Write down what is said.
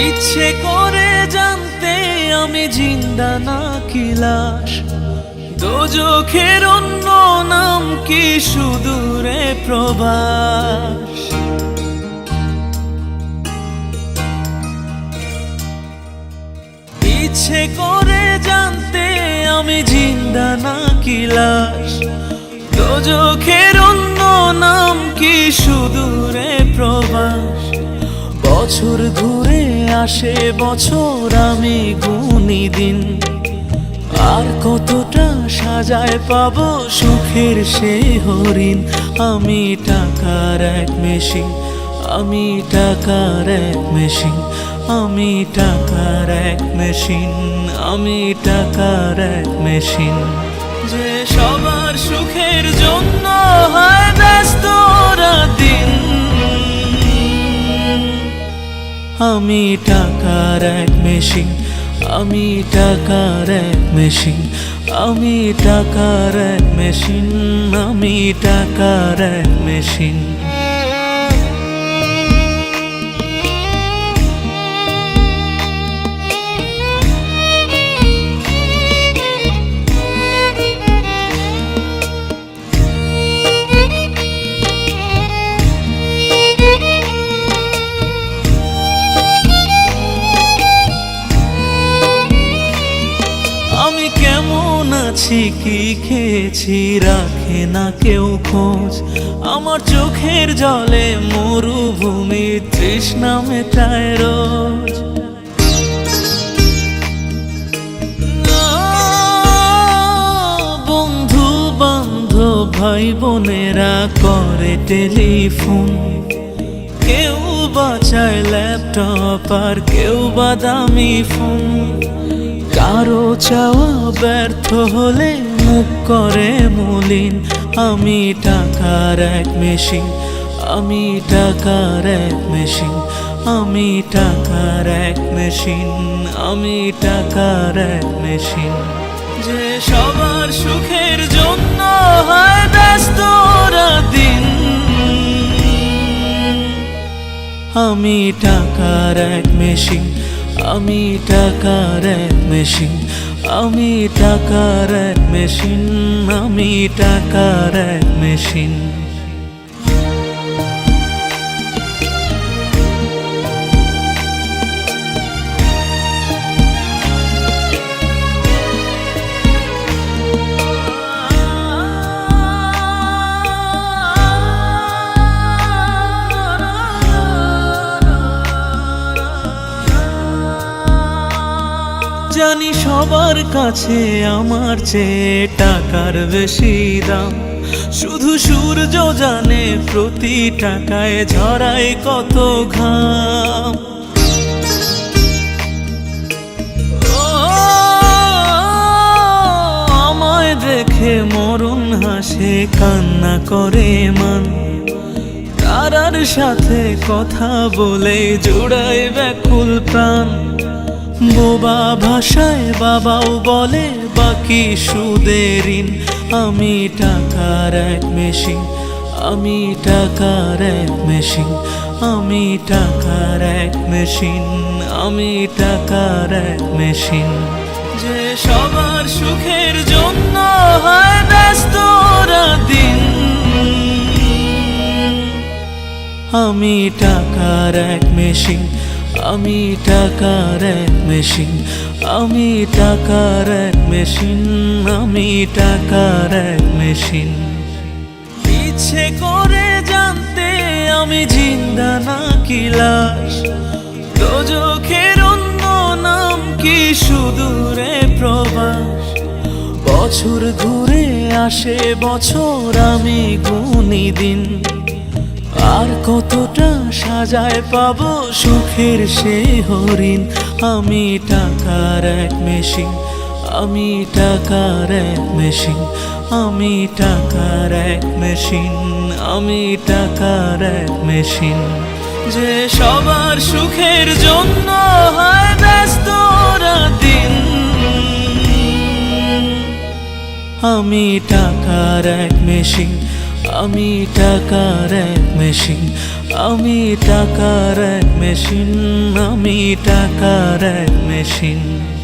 ইচ্ছে করে জানতে আমি জিন্দা নাকি লাশ, দোজখের অন্য নাম কি সুদূরে প্রবাস। ইচ্ছে করে জানতে আমি জিন্দা নাকি লাশ, দোজখের অন্য নাম কি সুদূরে প্রবাস। বছর ঘুরে আসে বছর, আমি গুনি দিন, আর কতটা সাজায় পাবো সুখের সেই হরিণ। আমি টাকার এক মেশিন, আমি টাকার এক মেশিন, আমি টাকার এক মেশিন, আমি টাকার এক মেশিন। যে সবার সুখের জন্য হয় ব্যস্ত দিন, আমি টাকার এক মেশিন, আমি টাকার এক মেশিন, আমি টাকার এক মেশিন, আমি টাকার এক মেশিন। আমি কেমন আছি কি খেয়েছি রাখে না কেউ খোঁজ, আমার চোখের জলে মরুভূমি তৃষ্ণা মেটায় রোজ। বন্ধু বান্ধব ভাই বোনেরা করে টেলিফোন, কেউ বাঁচায় ল্যাপটপ আর কেউ বা দামি ফোন। কারো চাওয়া ব্যর্থ হলে মুখ করে মলিন, আমি টাকার এক মেশিন, আমি টাকার এক মেশিন, আমি টাকার এক মেশিন, আমি টাকার এক মেশিন। যে সবার সুখের জন্য হয় ব্যস্ত দিন, আমি টাকার এক মেশিন, আমি টাকার এক মেশিন, আমি টাকার এক মেশিন, আমি টাকার এক মেশিন। জানি সবার কাছে আমার চেয়ে টাকার বেশি দাম, শুধু সূর্য জানে প্রতি টাকায় ঝরায় কত ঘাম। আমায় দেখে মরণ হাসে কান্না করে মান, তারার সাথে কথা বলে জোড়ায় ব্যাকুল প্রাণ। বোবা ভাষায় বাবাও বলে বাকি সুদের ঋণ, আমি টাকার এক মেশিন, আমি টাকার এক মেশিন, আমি টাকার এক মেশিন, আমি টাকার এক মেশিন। যে সবার সুখের জন্য হয় ব্যস্ত দিন, আমি টাকার এক মেশিন, আমি টাকার এক মেশিন, আমি টাকার এক মেশিন, আমি টাকার এক মেশিন। ইচ্ছে করে জানতে আমি জিন্দা নাকি লাশ, দোজখের অন্য নাম কি সুদূরে প্রবাস। বছর ঘুরে আসে বছর, আমি গুনি দিন, আর কতটা সাজায় পাবো সুখের সেই হরিণ। আমি টাকার এক মেশিন, আমি টাকার এক মেশিন, আমি টাকার এক মেশিন, আমি টাকার এক মেশিন। যে সবার সুখের জন্য হয় ব্যস্ত দিন, আমি টাকার এক মেশিন, আমি টাকার এক মেশিন, আমি টাকার এক মেশিন, আমি টাকার এক মেশিন।